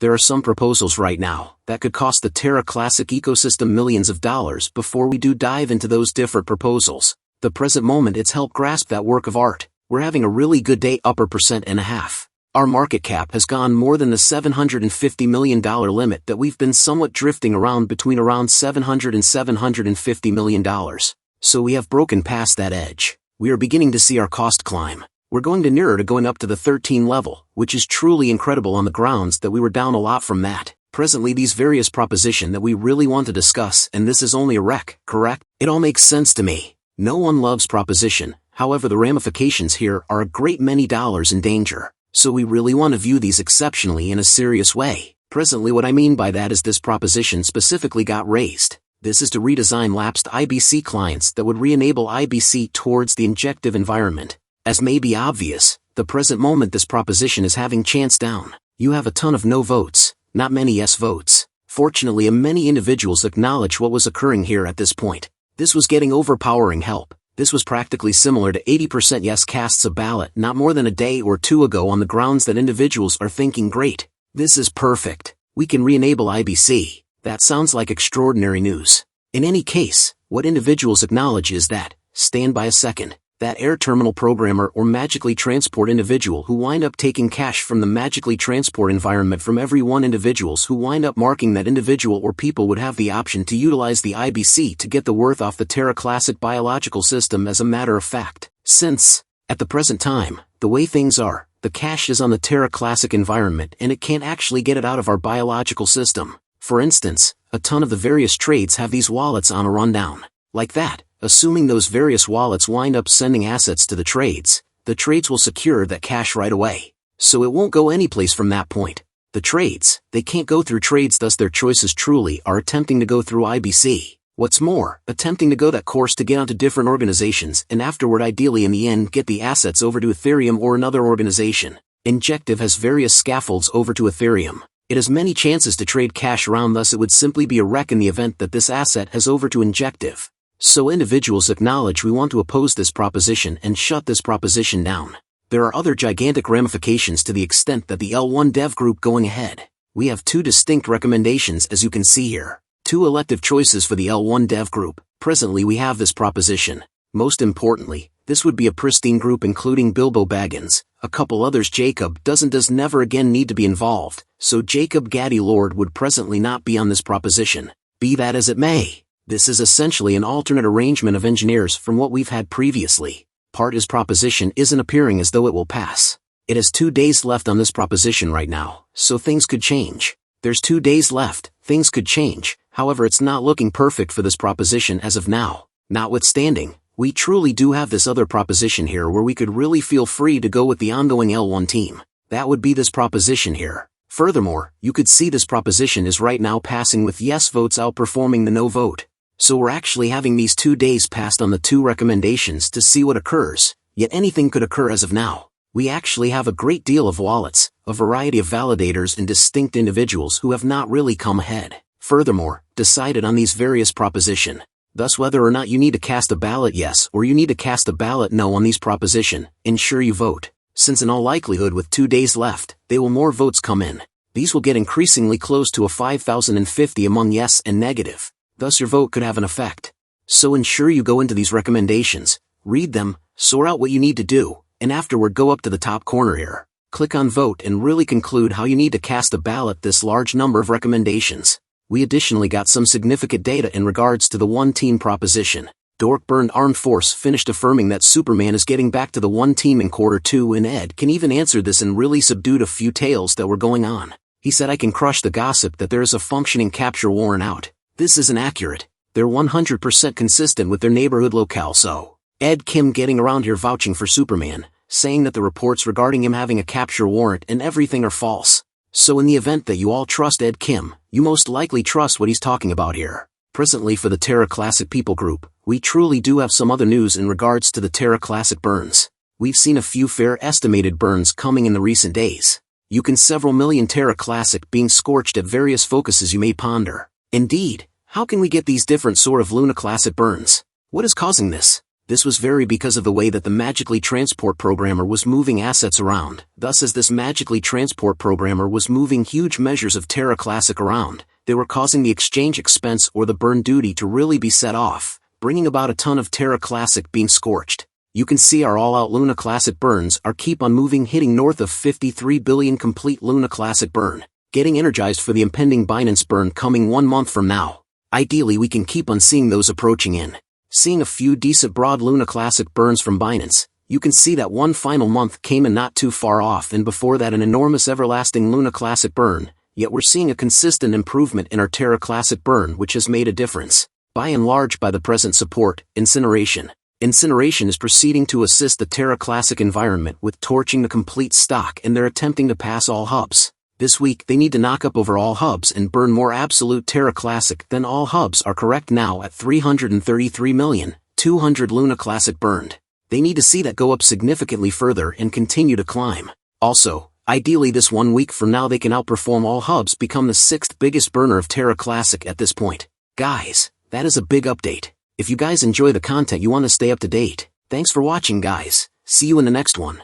There are some proposals right now that could cost the Terra Classic ecosystem millions of dollars. Before we do dive into those different proposals, the present moment it's helped grasp that work of art. We're having a really good day, upper 1.5%. Our market cap has gone more than the $750 million limit that we've been somewhat drifting around between around $700 and $750 million. So we have broken past that edge. We are beginning to see our cost climb. We're going to nearer to going up to the 13 level, which is truly incredible on the grounds that we were down a lot from that. Presently these various proposition that we really want to discuss, and this is only a rec, correct? It all makes sense to me. No one loves proposition, however the ramifications here are a great many dollars in danger. So we really want to view these exceptionally in a serious way. Presently what I mean by that is this proposition specifically got raised. This is to redesign lapsed IBC clients that would re-enable IBC towards the injective environment. As may be obvious, the present moment this proposition is having chance down. You have a ton of no votes, not many yes votes. Fortunately many individuals acknowledge what was occurring here at this point. This was getting overpowering help. This was practically similar to 80% yes casts a ballot not more than a day or two ago on the grounds that individuals are thinking great. This is perfect. We can re-enable IBC. That sounds like extraordinary news. In any case, what individuals acknowledge is that, stand by a second, that air terminal programmer or magically transport individual who wind up taking cash from the magically transport environment from every one individuals who wind up marking that individual or people would have the option to utilize the IBC to get the worth off the Terra Classic biological system. As a matter of fact, since, at the present time, the way things are, the cash is on the Terra Classic environment and it can't actually get it out of our biological system. For instance, a ton of the various trades have these wallets on a rundown. Like that. Assuming those various wallets wind up sending assets to the trades will secure that cash right away. So it won't go anyplace from that point. The trades, they can't go through trades, thus their choices truly are attempting to go through IBC. What's more, attempting to go that course to get onto different organizations and afterward ideally in the end get the assets over to Ethereum or another organization. Injective has various scaffolds over to Ethereum. It has many chances to trade cash around, thus it would simply be a wreck in the event that this asset has over to Injective. So individuals acknowledge we want to oppose this proposition and shut this proposition down. There are other gigantic ramifications to the extent that the L1 dev group going ahead. We have two distinct recommendations as you can see here. Two elective choices for the L1 dev group. Presently we have this proposition. Most importantly, this would be a pristine group including Bilbo Baggins, a couple others. Jacob does never again need to be involved, so Jacob Gaddy Lord would presently not be on this proposition. Be that as it may. This is essentially an alternate arrangement of engineers from what we've had previously. Part is proposition isn't appearing as though it will pass. It has 2 days left on this proposition right now, so things could change. There's 2 days left, things could change, however it's not looking perfect for this proposition as of now. Notwithstanding, we truly do have this other proposition here where we could really feel free to go with the ongoing L1 team. That would be this proposition here. Furthermore, you could see this proposition is right now passing with yes votes outperforming the no vote. So we're actually having these 2 days passed on the two recommendations to see what occurs, yet anything could occur as of now. We actually have a great deal of wallets, a variety of validators and distinct individuals who have not really come ahead. Furthermore, decided on these various proposition. Thus whether or not you need to cast a ballot yes or you need to cast a ballot no on these proposition, ensure you vote. Since in all likelihood with 2 days left, they will more votes come in. These will get increasingly close to a 5,050 among yes and negative. Thus your vote could have an effect. So ensure you go into these recommendations, read them, sort out what you need to do, and afterward go up to the top corner here. Click on vote and really conclude how you need to cast a ballot this large number of recommendations. We additionally got some significant data in regards to the one team proposition. Dork Burned Armed Force finished affirming that Superman is getting back to the one team in Q2 and Ed can even answer this and really subdued a few tales that were going on. He said I can crush the gossip that there is a functioning capture warrant out. This isn't accurate. They're 100% consistent with their neighborhood locale. So, Ed Kim getting around here vouching for Superman, saying that the reports regarding him having a capture warrant and everything are false. So in the event that you all trust Ed Kim, you most likely trust what he's talking about here. Presently for the Terra Classic people group, we truly do have some other news in regards to the Terra Classic burns. We've seen a few fair estimated burns coming in the recent days. You can several million Terra Classic being scorched at various focuses you may ponder. Indeed, how can we get these different sort of Luna Classic burns? What is causing this? This was very because of the way that the Magically Transport programmer was moving assets around. Thus, as this Magically Transport programmer was moving huge measures of Terra Classic around, they were causing the exchange expense or the burn duty to really be set off, bringing about a ton of Terra Classic being scorched. You can see our all-out Luna Classic burns are keep on moving, hitting north of 53 billion complete Luna Classic burn, getting energized for the impending Binance burn coming 1 month from now. Ideally, we can keep on seeing those approaching in. Seeing a few decent broad Luna Classic burns from Binance, you can see that one final month came in not too far off, and before that an enormous everlasting Luna Classic burn, yet we're seeing a consistent improvement in our Terra Classic burn, which has made a difference, by and large by the present support, incineration. Incineration is proceeding to assist the Terra Classic environment with torching the complete stock, and they're attempting to pass all hubs. This week they need to knock up over all hubs and burn more absolute Terra Classic than all hubs are correct now at 333,200,000 Luna Classic burned. They need to see that go up significantly further and continue to climb. Also, ideally this 1 week from now they can outperform all hubs, become the 6th biggest burner of Terra Classic at this point. Guys, that is a big update. If you guys enjoy the content, you want to stay up to date. Thanks for watching, guys. See you in the next one.